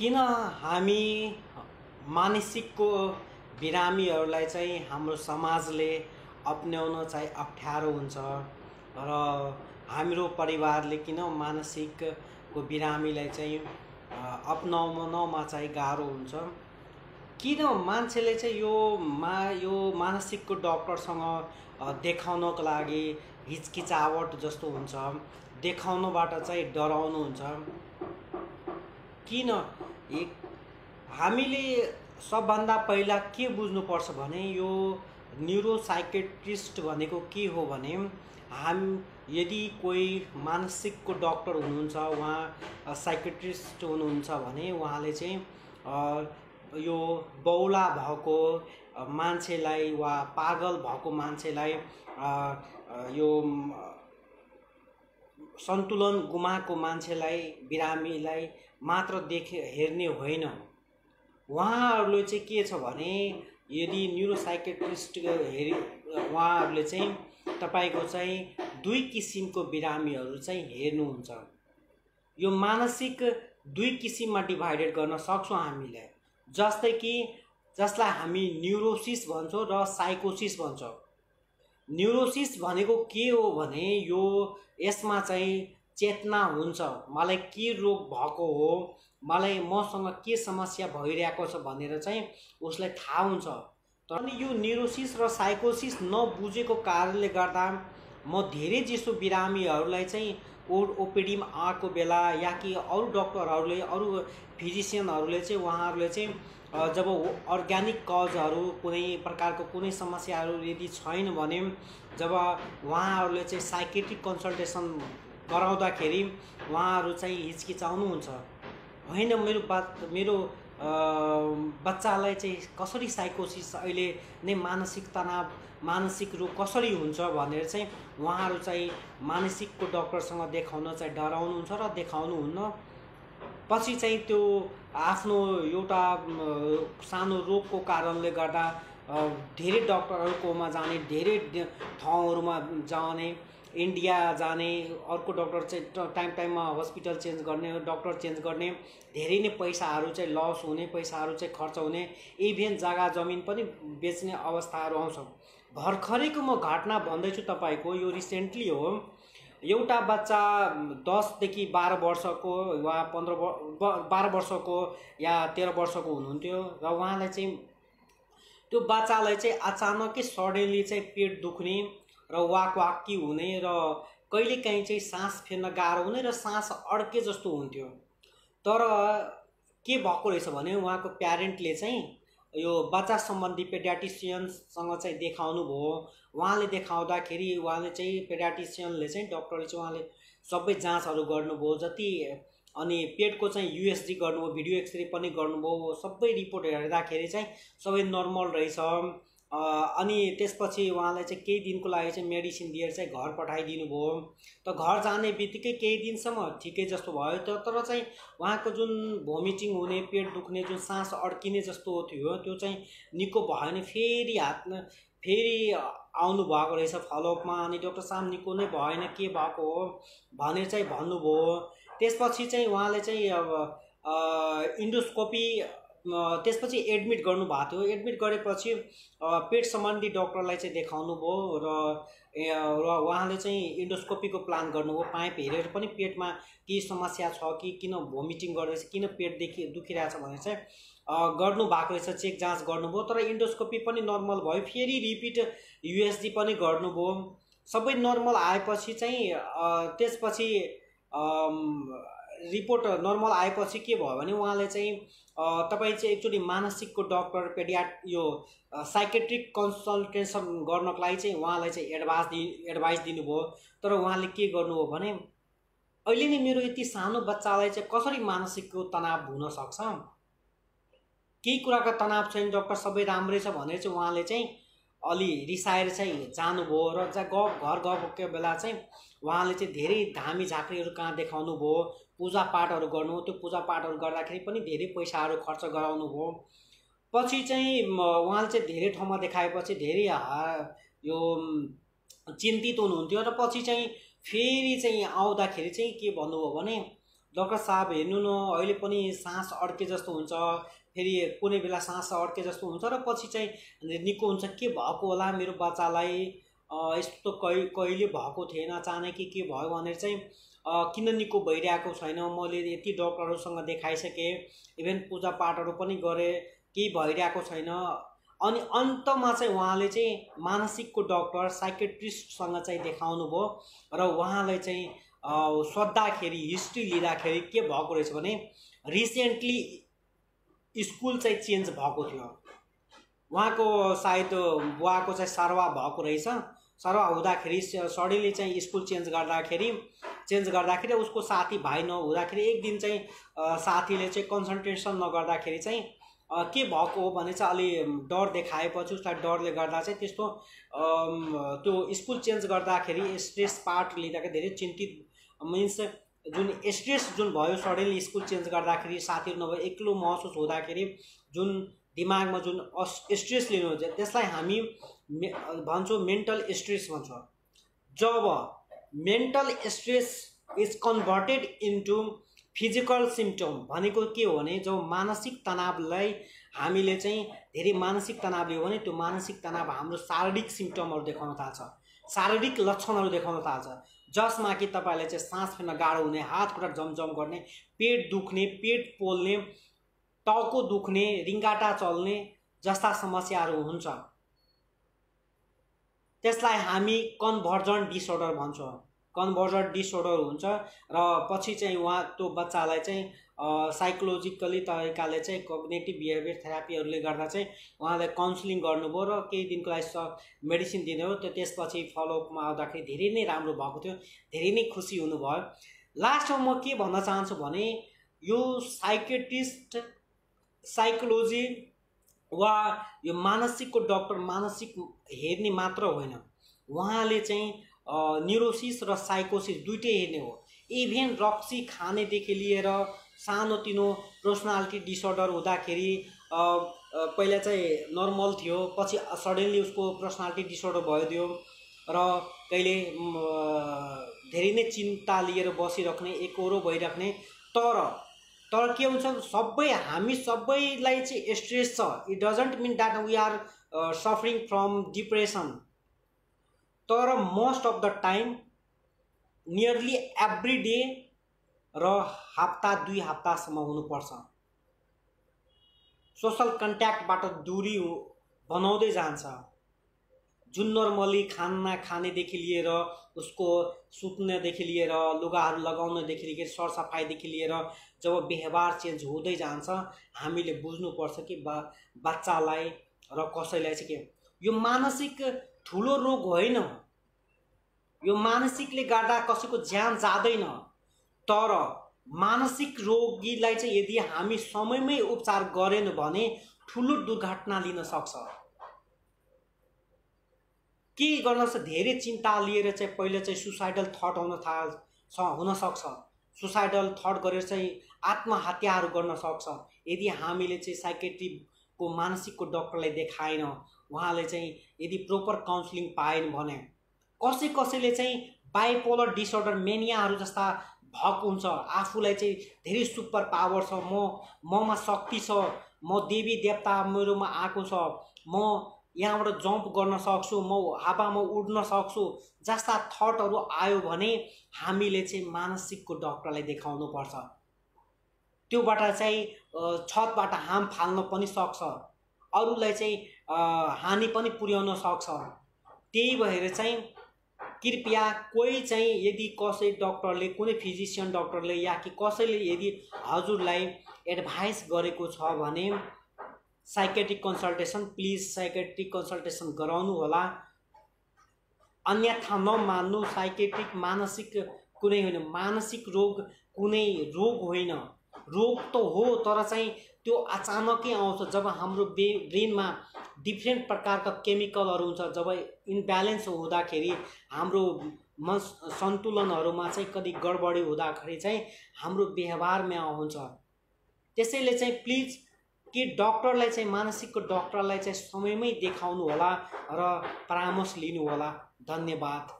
किन हामी मानसिकको बिरामीहरूलाई चाहिँ हाम्रो समाजले अपनाउन चाहिँ अप्ठ्यारो हुन्छ र हाम्रो परिवारले किन मानसिकको बिरामीलाई चाहिँ अपनाउनमा चाहिँ गाह्रो हुन्छ। किन मान्छेले चाहिँ यो मानसिकको डक्टरसँग देखाउनको लागि हिचकिचावट जस्तो हुन्छ, देखाउनबाट चाहिँ डराउनुहुन्छ। किन हामीले सबभन्दा पहिला के बुझ्नुपर्छ भने यो न्युरोसाइकेट्रिस्ट भनेको के हो भने यदि कोही मानसिकको डक्टर हुनुहुन्छ, उहाँ साइकेट्रिस्ट हुनुहुन्छ भने उहाँले चाहिँ यो बौला भएको मान्छेलाई वा पागल भएको मान्छेलाई यो सन्तुलन गुमाएको मान्छेलाई, बिरामीलाई मात्र हेर्ने होइन। उहाँहरूले चाहिँ के छ भने यदि न्युरोसाइकेट्रिस्ट उहाँहरूले चाहिँ तपाईको चाहिँ दुई किसिमको बिरामीहरू चाहिँ हेर्नुहुन्छ। यो मानसिक दुई किसिममा डिभाइडेड गर्न सक्छौँ हामीले, जस्तै कि जसलाई हामी न्युरोसिस भन्छौँ र साइकोसिस भन्छौँ। न्युरोसिस भनेको के हो भने यसमा चाहिँ चेतना हुन्छ, मलाई के रोग भएको हो, मलाई मसँग के समस्या भइरहेको छ भनेर चाहिँ उसलाई थाहा हुन्छ। तर यो न्युरोसिस र साइकोसिस नबुझेको कारणले गर्दा म धेरै जसो बिरामीहरूलाई चाहिँ ओपिडीमा आएको बेला या कि अरू डक्टरहरूले, अरू फिजिसियनहरूले चाहिँ उहाँहरूले चाहिँ जब अर्ग्यानिक कजहरू, कुनै प्रकारको कुनै समस्याहरू यदि छैन भने जब उहाँहरूले चाहिँ साइकेट्रिक कन्सल्टेसन गराउँदाखेरि उहाँहरू चाहिँ हिचकिचाउनुहुन्छ। होइन, मेरो बच्चालाई चाहिँ कसरी साइकोसिस, अहिले नै मानसिक तनाव, मानसिक रोग कसरी हुन्छ भनेर चाहिँ उहाँहरू चाहिँ मानसिकको डक्टरसँग देखाउन चाहिँ डराउनुहुन्छ र देखाउनुहुन्न। पछि चाहिँ त्यो आफ्नो एउटा सानो रोगको कारणले गर्दा धेरै डक्टरहरूकोमा जाने, धेरै ठाउँहरूमा जाने, इन्डिया जाने, अर्को डक्टर चाहिँ टाइममा हस्पिटल चेन्ज गर्ने, डक्टर चेन्ज गर्ने, धेरै नै पैसाहरू चाहिँ लस हुने, पैसाहरू चाहिँ खर्च हुने, इभेन जग्गा जमिन पनि बेच्ने अवस्थाहरू आउँछ। भर्खरैको म घटना भन्दैछु तपाईको, यो रिसेन्टली हो। एउटा बच्चा 10 देखि 12 वर्षको वा 12 वर्षको या 13 वर्षको हुनुहुन्थ्यो र उहाँलाई चाहिँ त्यो बच्चालाई चाहिँ अचानकै सडनली चाहिँ पेट दुख्ने र वाकवाकी हुने र कहिलेकाहीँ चाहिँ सास फेर्न गाह्रो हुने र सास अड्के जस्तो हुन्थ्यो। तर के भएको रहेछ भने उहाँको प्यारेन्टले चाहिँ यो बच्चा सम्बन्धी पेडियाट्रिसियनसँग चाहिँ देखाउनु भयो। उहाँले देखाउँदाखेरि उहाँले चाहिँ पेडियाट्रिसियनले चाहिँ डक्टरले चाहिँ उहाँले सबै जाँचहरू गर्नुभयो जति, अनि पेटको चाहिँ युएसजी गर्नुभयो, भिडियो एक्सरे पनि गर्नुभयो। सबै रिपोर्ट हेर्दाखेरि चाहिँ सबै नर्मल रहेछ। अनि त्यसपछि उहाँलाई चाहिँ केही दिनको लागि चाहिँ मेडिसिन दिएर चाहिँ घर पठाइदिनु भयो। त घर जाने बित्तिकै केही दिनसम्म ठिकै जस्तो भयो। तर चाहिँ उहाँको जुन भोमिटिङ हुने, पेट दुख्ने, जुन सास अड्किने जस्तो थियो त्यो चाहिँ निको भएन। फेरि आउनु भएको रहेछ फलोअपमा। अनि डाक्टर साहब निको नै भएन, के भएको हो भनेर चाहिँ भन्नुभयो। त्यसपछि चाहिँ उहाँले चाहिँ इन्डोस्कोपी, त्यसपछि एडमिट गर्नुभएको थियो। एडमिट गरेपछि पेट सम्बन्धी डक्टरलाई चाहिँ देखाउनु भयो र उहाँले चाहिँ इन्डोस्कोपीको प्लान गर्नुभयो। पाइप हेरेर पनि पेटमा के समस्या छ कि किन भोमिटिङ गरिरहेछ, किन पेट दुखिरहेछ भनेर चाहिँ गर्नुभएको रहेछ, चेक जाँच गर्नुभयो। तर इन्डोस्कोपी पनि नर्मल भयो। फेरि रिपिट युएसजी पनि गर्नुभयो। सबै नर्मल आएपछि चाहिँ त्यसपछि रिपोर्ट नर्मल आएपछि के भयो भने उहाँले चाहिँ तपाईँ चाहिँ एकचोटि मानसिकको डक्टर यो साइकेट्रिक कन्सल्टेसन गर्नको लागि चाहिँ उहाँलाई चाहिँ एडभाइस दिनुभयो। तर उहाँले के गर्नुभयो भने अहिले नै मेरो यति सानो बच्चालाई चाहिँ कसरी मानसिकको तनाव हुन सक्छ, केही कुराको तनाव छैन डक्टर, सबै राम्रै छ भनेर चाहिँ उहाँले चाहिँ अलि रिसाएर चाहिँ जानुभयो। र घर गएको बेला चाहिँ उहाँले चाहिँ धेरै धामी झाँक्रीहरू कहाँ देखाउनु भयो, पूजापाठहरू गर्नु। त्यो पूजापाठहरू गर्दाखेरि पनि धेरै पैसाहरू खर्च गराउनु भयो। पछि चाहिँ उहाँले चाहिँ धेरै ठाउँमा देखाएपछि धेरै यो चिन्तित हुनुहुन्थ्यो। र पछि चाहिँ फेरि चाहिँ आउँदाखेरि चाहिँ के भन्नुभयो भने डाक्टर साहब हेर्नु न अहिले पनि सास अड्के जस्तो हुन्छ, फेरि कुनै बेला सास अड्के जस्तो हुन्छ र पछि चाहिँ निको हुन्छ। के भएको होला मेरो बच्चालाई, यस्तो कहिले भएको थिएन, अचानक के भयो भनेर चाहिँ किन निको भइरहेको छैन। मैले यति डक्टरहरूसँग देखाइसकेँ, इभेन पूजापाठहरू पनि गरेँ, केही भइरहेको छैन। अनि अन्तमा चाहिँ उहाँले चाहिँ मानसिकको डक्टर साइकेट्रिस्टसँग चाहिँ देखाउनु भयो र उहाँलाई चाहिँ सोद्धाखेरि, हिस्ट्री लिँदाखेरि के भएको रहेछ भने रिसेन्टली स्कुल चाहिँ चेन्ज भएको थियो। उहाँको सायद बुवाको चाहिँ सर्वा भएको रहेछ। सर्वा हुँदाखेरि सडनली चाहिँ स्कुल चेन्ज गर्दाखेरि उसको साथी भाइ नहुँदाखेरि एक दिन चाहिँ साथीले चाहिँ कन्सन्ट्रेसन नगर्दाखेरि चाहिँ के भएको हो भने चाहिँ अलि डर देखाएपछि उसलाई डरले गर्दा चाहिँ त्यस्तो त्यो स्कुल चेन्ज गर्दाखेरि स्ट्रेस पार्ट लिँदाखेरि धेरै चिन्तित, मिन्स जुन स्ट्रेस जुन भयो सडनली स्कुल चेन्ज गर्दाखेरि, साथीहरू नभए एक्लो महसुस हुँदाखेरि जुन दिमागमा जुन स्ट्रेस लिनुहुन्छ त्यसलाई हामी भन्छौँ मेन्टल स्ट्रेस भन्छौँ। जब mental stress is converted into physical symptom भनेको के हो भने जब मानसिक तनावलाई हामीले चाहिँ धेरै मानसिक तनाव लियो भने त्यो मानसिक तनाव हाम्रो शारीरिक सिम्टमहरू देखाउन थाल्छ, शारीरिक लक्षणहरू देखाउन थाल्छ, जसमा कि तपाईँले चाहिँ सास फेर्न गाह्रो हुने, हात खुट्टा जमजम गर्ने, पेट दुख्ने, पेट पोल्ने, टाउको दुख्ने, रिङ्गाटा चल्ने जस्ता समस्याहरू हुन्छ। त्यसलाई हामी कन्भर्जन डिसअर्डर भन्छौँ। कन्भर्जन डिसअर्डर हुन्छ र पछि चाहिँ उहाँ त्यो बच्चालाई चाहिँ साइकोलोजिकली तरिकाले चाहिँ कग्नेटिभ बिहेभियर थेरापीहरूले गर्दा चाहिँ उहाँलाई काउन्सिलिङ गर्नुभयो र केही दिनको लागि मेडिसिन दिनुभयो। त्यो त्यसपछि फलोअपमा आउँदाखेरि धेरै नै राम्रो भएको थियो, धेरै नै खुसी हुनुभयो। लास्टमा म के भन्न चाहन्छु भने यो साइकेट्रिस्ट, साइकोलोजी वा यो मानसिकको डक्टर मानसिक हेर्ने मात्र होइन, उहाँले चाहिँ न्युरोसिस र साइकोसिस दुइटै हेर्ने हो। इभेन रक्सी खानेदेखि लिएर सानोतिनो पर्सनालिटी डिसअर्डर हुँदाखेरि पहिला चाहिँ नर्मल थियो, पछि सडनली उसको पर्सनालिटी डिसअर्डर भइदियो र कहिले धेरै नै चिन्ता लिएर बसिराख्ने, एकरो भइराख्ने। तर के हुन्छ, हामी सबैलाई चाहिँ स्ट्रेस छ। It doesn't mean that we are suffering from depression. तर most of the time nearly every day र हप्ता 2 हप्तासम्म हुनुपर्छ। सोसल कन्ट्याक्टबाट दूरी बनाउँदै जान्छ। जुन नर्मली खाना खानेदेखि लिएर उसको सुत्नेदेखि लिएर लुगाहरू लगाउनेदेखि लिएर सरसफाइदेखि लिएर जब व्यवहार चेन्ज हुँदै जान्छ हामीले बुझ्नुपर्छ कि बच्चालाई र कसैलाई चाहिँ के यो मानसिक ठुलो रोग होइन। यो मानसिकले गर्दा कसैको ज्यान जाँदैन, तर मानसिक रोगीलाई चाहिँ यदि हामी समयमै उपचार गरेन भने ठुलो दुर्घटना लिन सक्छ। के गर्न सक्छ, धेरै चिन्ता लिएर चाहिँ पहिले चाहिँ सुसाइडल थट हुन सक्छ। सुसाइडल थट गरेर चाहिँ आत्महत्याहरू गर्न सक्छ। यदि हामीले चाहिँ साइकेट्रीको मानसिकको डक्टरलाई देखाएन, उहाँले चाहिँ यदि प्रोपर काउन्सिलिङ पाएन भने कसैले चाहिँ बाइपोलर डिसअर्डर मेनियाहरू जस्ता भक हुन्छ। आफूलाई चाहिँ धेरै सुपर पावर छ, ममा शक्ति छ, म देवी देवता मेरोमा आएको छ, म यहाँबाट जम्प गर्न सक्छु, म हावामा उड्न सक्छु जस्ता थटहरू आयो भने हामीले चाहिँ मानसिकको डक्टरलाई देखाउनु पर्छ। त्योबाट चाहिँ छतबाट हाम फाल्न पनि सक्छ, अरूलाई चाहिँ हानि पनि पुर्याउन सक्छ। त्यही भएर चाहिँ कृपया कोही चाहिँ यदि कसै डक्टरले, कुनै फिजिसियन डक्टरले या कि कसैले यदि हजुरलाई एडभाइस गरेको छ भने psychiatric consultation, please psychiatric consultation गराउनु होला। अन्यथा नमान्नु। साइकेट्रिक मानसिक कुनै होइन, मानसिक रोग कुनै रोग होइन। रोग त हो तर चाहिँ त्यो अचानकै आउँछ जब हाम्रो ब्रेनमा डिफ्रेन्ट प्रकारका केमिकलहरू हुन्छ, जब इम्ब्यालेन्स हुँदाखेरि हाम्रो सन्तुलनहरूमा चाहिँ कति गडबडी हुँदाखेरि चाहिँ हाम्रो व्यवहारमा आउँछ। त्यसैले चाहिँ प्लिज कि डक्टरलाई चाहिँ मानसिकको डक्टरलाई चाहिँ समयमै देखाउनु होला र परामर्श लिनु होला। धन्यवाद।